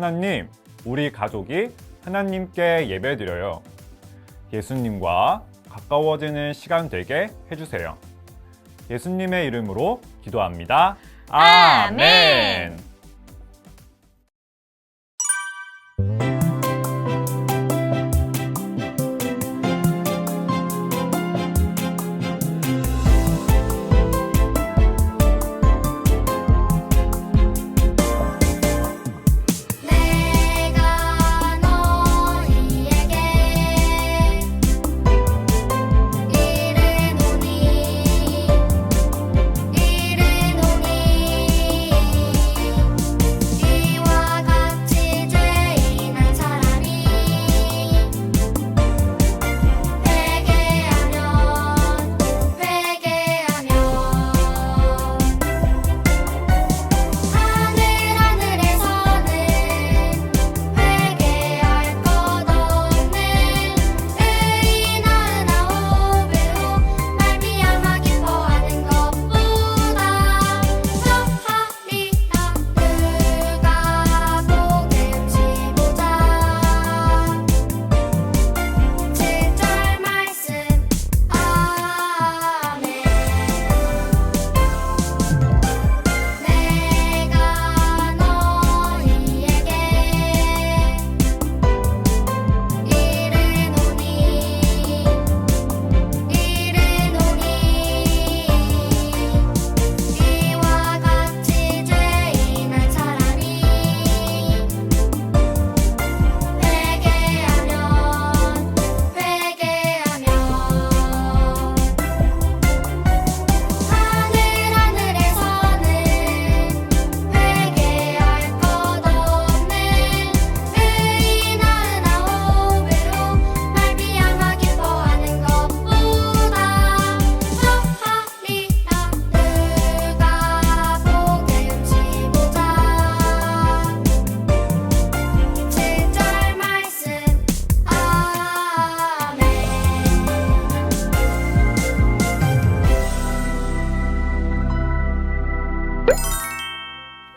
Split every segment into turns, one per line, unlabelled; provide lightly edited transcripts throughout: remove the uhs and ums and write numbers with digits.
하나님, 우리 가족이 하나님께 예배드려요. 예수님과 가까워지는 시간 되게 해주세요. 예수님의 이름으로 기도합니다. 아멘.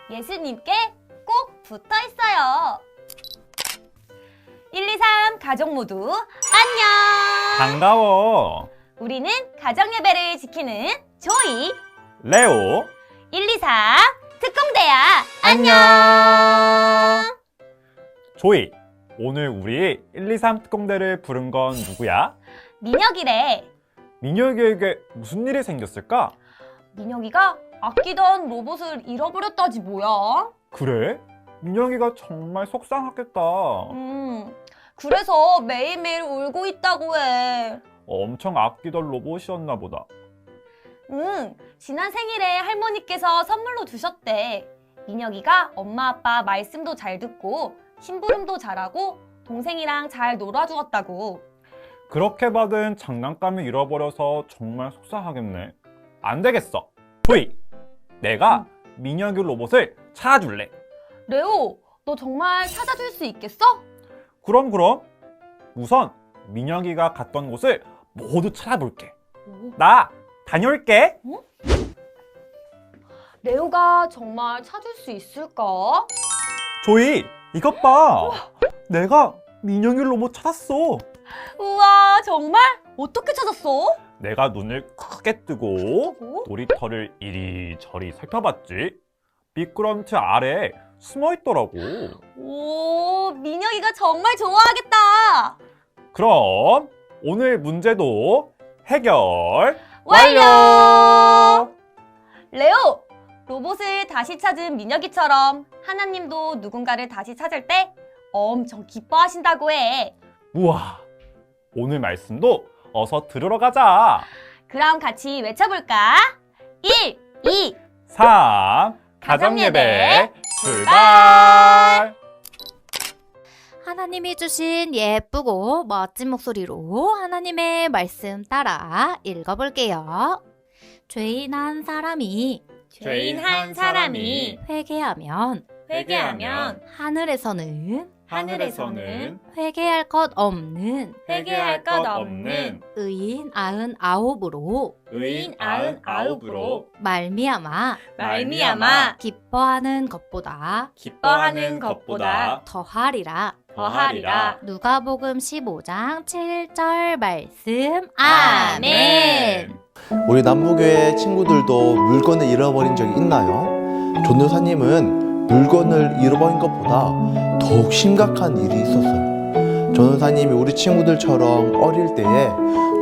예수님께 꼭 붙어 있어요. 1, 2, 3 가족 모두 안녕.
반가워.
우리는 가정 예배를 지키는 조이,
레오.
1, 2, 3 특공대야. 안녕.
조이, 오늘 우리 1, 2, 3 특공대를 부른 건 누구야?
민혁이래.
민혁이에게 무슨 일이 생겼을까?
민혁이가 아끼던 로봇을 잃어버렸다지 뭐야?
그래? 민혁이가 정말 속상하겠다.
그래서 매일매일 울고 있다고 해.
엄청 아끼던 로봇이었나 보다.
지난 생일에 할머니께서 선물로 주셨대. 민혁이가 엄마 아빠 말씀도 잘 듣고 심부름도 잘하고 동생이랑 잘 놀아주었다고.
그렇게 받은 장난감을 잃어버려서 정말 속상하겠네. 안 되겠어. 조이, 내가 민혁이 로봇을 찾아줄래.
레오, 너 정말 찾아줄 수 있겠어?
그럼. 우선 민혁이가 갔던 곳을 모두 찾아볼게. 나 다녀올게.
레오가 정말 찾을 수 있을까?
조이, 이것 봐. 내가 민혁이 로봇 찾았어.
우와, 정말? 어떻게 찾았어?
내가 눈을 크게 뜨고 놀이터를 이리저리 살펴봤지. 미끄럼틀 아래에 숨어 있더라고.
오, 민혁이가 정말 좋아하겠다.
그럼 오늘 문제도 해결
완료! 레오, 로봇을 다시 찾은 민혁이처럼 하나님도 누군가를 다시 찾을 때 엄청 기뻐하신다고 해.
우와, 오늘 말씀도 어서 들으러 가자.
그럼 같이 외쳐볼까? 1, 2,
3, 가정예배 출발!
하나님이 주신 예쁘고 멋진 목소리로 하나님의 말씀 따라 읽어볼게요. 죄인 한 사람이
죄인 한 사람이
회개하면
회개하면
하늘에서는
하늘에서는
회개할 것 없는
회개할 것 없는
의인 99으로
의인 99으로
말미암아 기뻐하는 것보다
기뻐하는 것보다
더하리라.
더하리라.
누가복음 15장 7절 말씀. 아멘.
우리 남부교회 친구들도 물건을 잃어버린 적이 있나요? 전도사님은 물건을 잃어버린 것보다 더욱 심각한 일이 있었어요. 전도사님이 우리 친구들처럼 어릴 때에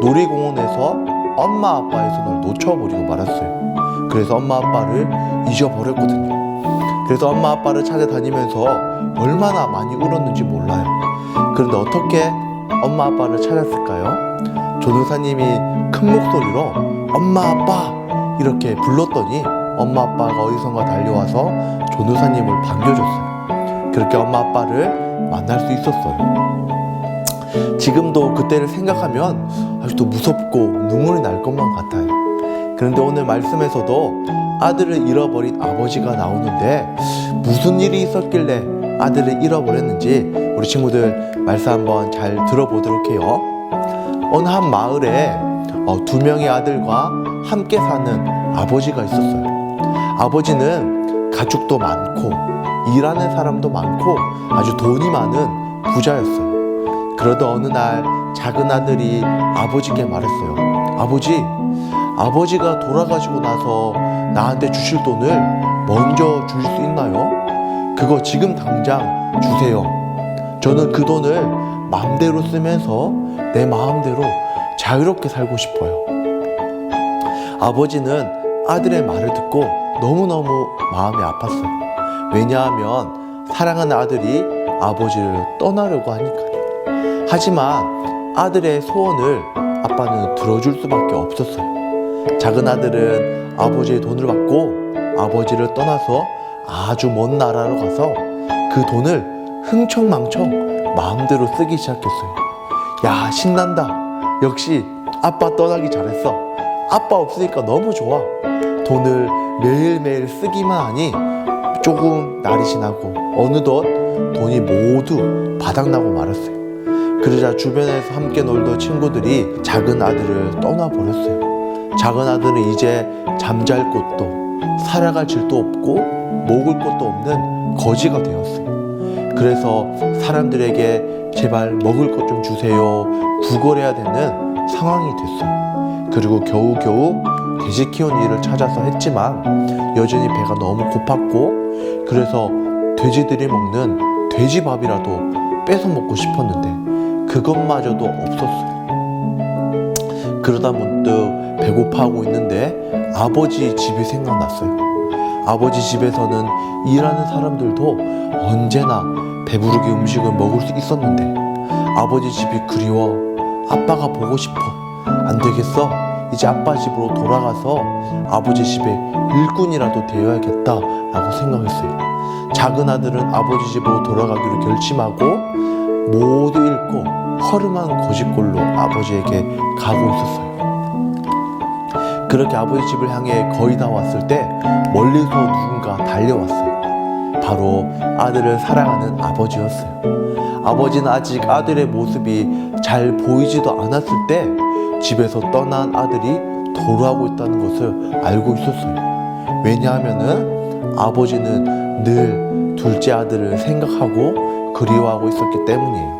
놀이공원에서 엄마 아빠의 손을 놓쳐버리고 말았어요. 그래서 엄마 아빠를 잊어버렸거든요. 그래서 엄마 아빠를 찾아다니면서 얼마나 많이 울었는지 몰라요. 그런데 어떻게 엄마 아빠를 찾았을까요? 전도사님이 큰 목소리로 엄마 아빠 이렇게 불렀더니 엄마 아빠가 어디선가 달려와서 전도사님을 반겨줬어요. 그렇게 엄마 아빠를 만날 수 있었어요. 지금도 그때를 생각하면 아직도 무섭고 눈물이 날 것만 같아요. 그런데 오늘 말씀에서도 아들을 잃어버린 아버지가 나오는데 무슨 일이 있었길래 아들을 잃어버렸는지 우리 친구들 말씀 한번 잘 들어보도록 해요. 어느 한 마을에 2명의 아들과 함께 사는 아버지가 있었어요. 아버지는 가축도 많고 일하는 사람도 많고 아주 돈이 많은 부자였어요. 그러던 어느 날 작은 아들이 아버지께 말했어요. 아버지가 돌아가시고 나서 나한테 주실 돈을 먼저 줄 수 있나요? 그거 지금 당장 주세요. 저는 그 돈을 마음대로 쓰면서 내 마음대로 자유롭게 살고 싶어요. 아버지는 아들의 말을 듣고 너무너무 마음이 아팠어요. 왜냐하면 사랑하는 아들이 아버지를 떠나려고 하니까요. 하지만 아들의 소원을 아빠는 들어줄 수밖에 없었어요. 작은 아들은 아버지의 돈을 받고 아버지를 떠나서 아주 먼 나라로 가서 그 돈을 흥청망청 마음대로 쓰기 시작했어요. 야, 신난다. 역시 아빠 떠나기 잘했어. 아빠 없으니까 너무 좋아. 돈을 매일매일 쓰기만 하니 조금 날이 지나고 어느덧 돈이 모두 바닥나고 말았어요. 그러자 주변에서 함께 놀던 친구들이 작은 아들을 떠나버렸어요. 작은 아들은 이제 잠잘 곳도 살아갈 질도 없고 먹을 것도 없는 거지가 되었어요. 그래서 사람들에게 제발 먹을 것 좀 주세요 구걸해야 되는 상황이 됐어요. 그리고 겨우겨우 돼지 키우는 일을 찾아서 했지만 여전히 배가 너무 고팠고 그래서 돼지들이 먹는 돼지밥이라도 뺏어 먹고 싶었는데 그것마저도 없었어요. 그러다 문득 배고파하고 있는데 아버지 집이 생각났어요. 아버지 집에서는 일하는 사람들도 언제나 배부르게 음식을 먹을 수 있었는데 아버지 집이 그리워. 아빠가 보고 싶어. 안 되겠어. 이제 아빠 집으로 돌아가서 아버지 집에 일꾼이라도 되어야겠다 라고 생각했어요. 작은 아들은 아버지 집으로 돌아가기로 결심하고 모두 잃고 허름한 거짓골로 아버지에게 가고 있었어요. 그렇게 아버지 집을 향해 거의 다 왔을 때 멀리서 누군가 달려왔어요. 바로 아들을 사랑하는 아버지였어요. 아버지는 아직 아들의 모습이 잘 보이지도 않았을 때 집에서 떠난 아들이 돌아오고 있다는 것을 알고 있었어요. 왜냐하면은 아버지는 늘 둘째 아들을 생각하고 그리워하고 있었기 때문이에요.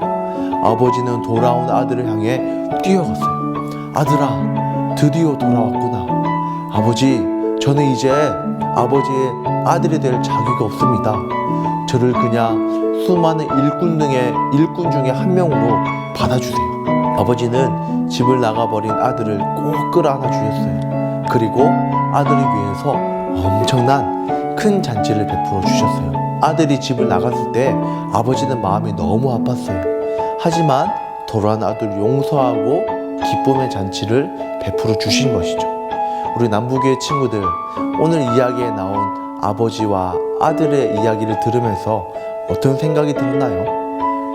아버지는 돌아온 아들을 향해 뛰어갔어요. 아들아, 드디어 돌아왔구나. 아버지, 저는 이제 아버지의 아들이 될 자격이 없습니다. 저를 그냥 수많은 일꾼 중에 한 명으로 받아주세요. 아버지는 집을 나가버린 아들을 꼭 끌어안아 주셨어요. 그리고 아들을 위해서 엄청난 큰 잔치를 베풀어 주셨어요. 아들이 집을 나갔을 때 아버지는 마음이 너무 아팠어요. 하지만 돌아온 아들을 용서하고 기쁨의 잔치를 베풀어 주신 것이죠. 우리 남부교회 친구들, 오늘 이야기에 나온 아버지와 아들의 이야기를 들으면서 어떤 생각이 들었나요?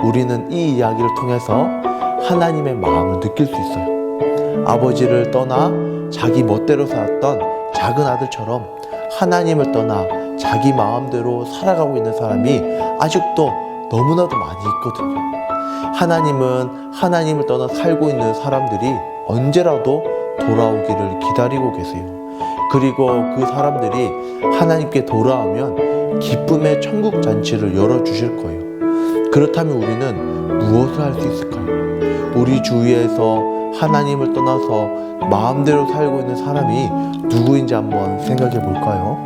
우리는 이 이야기를 통해서 하나님의 마음을 느낄 수 있어요. 아버지를 떠나 자기 멋대로 살았던 작은 아들처럼 하나님을 떠나 자기 마음대로 살아가고 있는 사람이 아직도 너무나도 많이 있거든요. 하나님은 하나님을 떠나 살고 있는 사람들이 언제라도 돌아오기를 기다리고 계세요. 그리고 그 사람들이 하나님께 돌아오면 기쁨의 천국 잔치를 열어주실 거예요. 그렇다면 우리는 무엇을 할 수 있을까요? 우리 주위에서 하나님을 떠나서 마음대로 살고 있는 사람이 누구인지 한번 생각해 볼까요?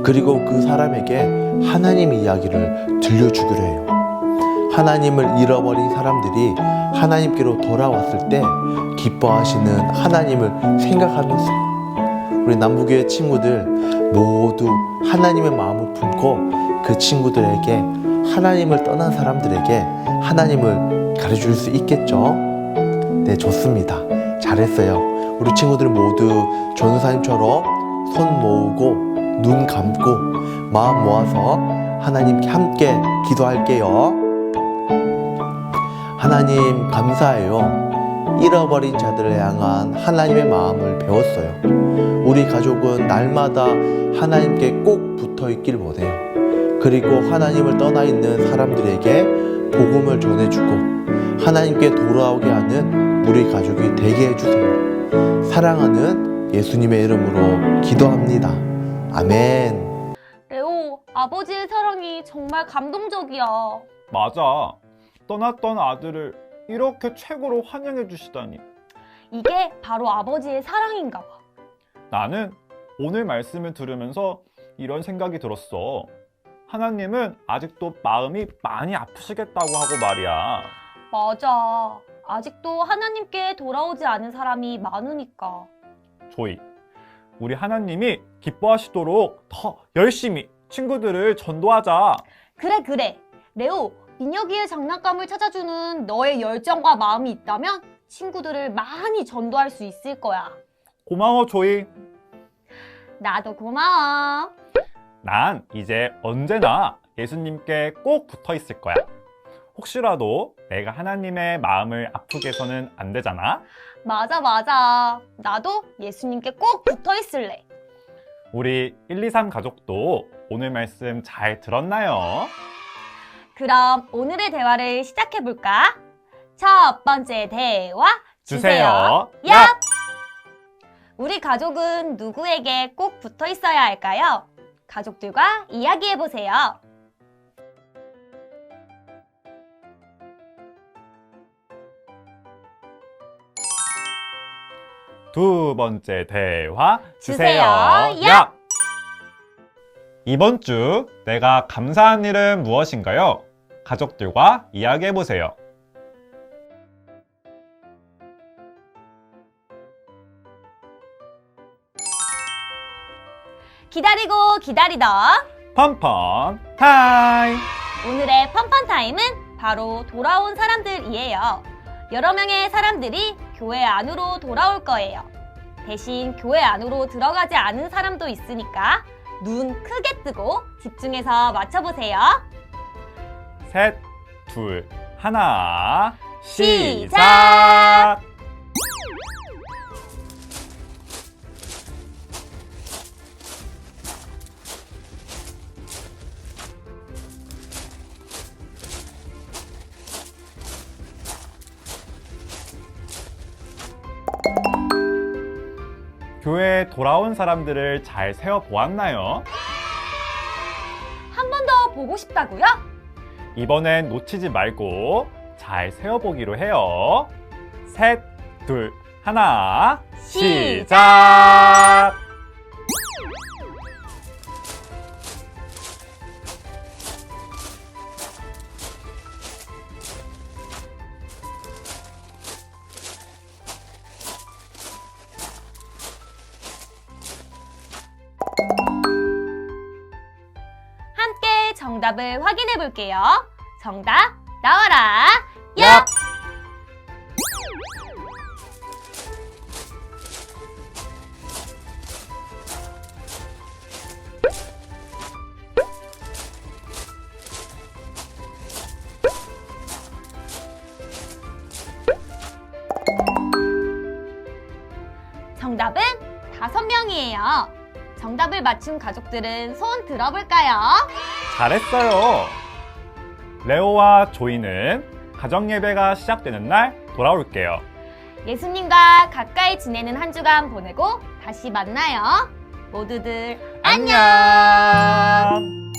그리고 그 사람에게 하나님의 이야기를 들려주기로 해요. 하나님을 잃어버린 사람들이 하나님께로 돌아왔을 때 기뻐하시는 하나님을 생각하면서 우리 남부교회 친구들 모두 하나님의 마음을 품고 그 친구들에게 하나님을 떠난 사람들에게 하나님을 가르쳐줄 수 있겠죠? 네, 좋습니다. 잘했어요. 우리 친구들 모두 전우사님처럼 손 모으고 눈 감고 마음 모아서 하나님께 함께 기도할게요. 하나님 감사해요. 잃어버린 자들을 향한 하나님의 마음을 배웠어요. 우리 가족은 날마다 하나님께 꼭 붙어 있길 원해요. 그리고 하나님을 떠나 있는 사람들에게 복음을 전해주고 하나님께 돌아오게 하는 우리 가족이 되게 해주세요. 사랑하는 예수님의 이름으로 기도합니다. 아멘.
레오, 아버지의 사랑이 정말 감동적이야.
맞아. 떠났던 아들을 이렇게 최고로 환영해 주시다니.
이게 바로 아버지의 사랑인가 봐.
나는 오늘 말씀을 들으면서 이런 생각이 들었어. 하나님은 아직도 마음이 많이 아프시겠다고 하고 말이야.
맞아. 아직도 하나님께 돌아오지 않은 사람이 많으니까.
조이, 우리 하나님이 기뻐하시도록 더 열심히 친구들을 전도하자.
그래, 그래. 레오, 민혁이의 장난감을 찾아주는 너의 열정과 마음이 있다면 친구들을 많이 전도할 수 있을 거야.
고마워, 조이.
나도 고마워.
난 이제 언제나 예수님께 꼭 붙어 있을 거야. 혹시라도 내가 하나님의 마음을 아프게 해서는 안 되잖아.
맞아, 맞아. 나도 예수님께 꼭 붙어 있을래.
우리 123 가족도 오늘 말씀 잘 들었나요?
그럼 오늘의 대화를 시작해 볼까? 첫 번째 대화 주세요.
얍!
얍! 우리 가족은 누구에게 꼭 붙어 있어야 할까요? 가족들과 이야기해 보세요.
두 번째 대화
주세요.
얍! 이번 주 내가 감사한 일은 무엇인가요? 가족들과 이야기해 보세요.
기다리고 기다리던
펀펀 타임!
오늘의 펀펀 타임은 바로 돌아온 사람들이에요. 여러 명의 사람들이 교회 안으로 돌아올 거예요. 대신 교회 안으로 들어가지 않은 사람도 있으니까 눈 크게 뜨고 집중해서 맞춰보세요.
셋, 둘, 하나,
시작!
교회에 돌아온 사람들을 잘 세어보았나요?
한 번 더 보고 싶다고요?
이번엔 놓치지 말고 잘 세어보기로 해요. 셋, 둘, 하나, 시작!
함께 정답을 확인해 볼게요. 정답 나와라. 야! 정답은 5명이에요. 정답을 맞춘 가족들은 손 들어볼까요?
잘했어요. 레오와 조이는 가정예배가 시작되는 날 돌아올게요.
예수님과 가까이 지내는 한 주간 보내고 다시 만나요. 모두들 안녕!
안녕!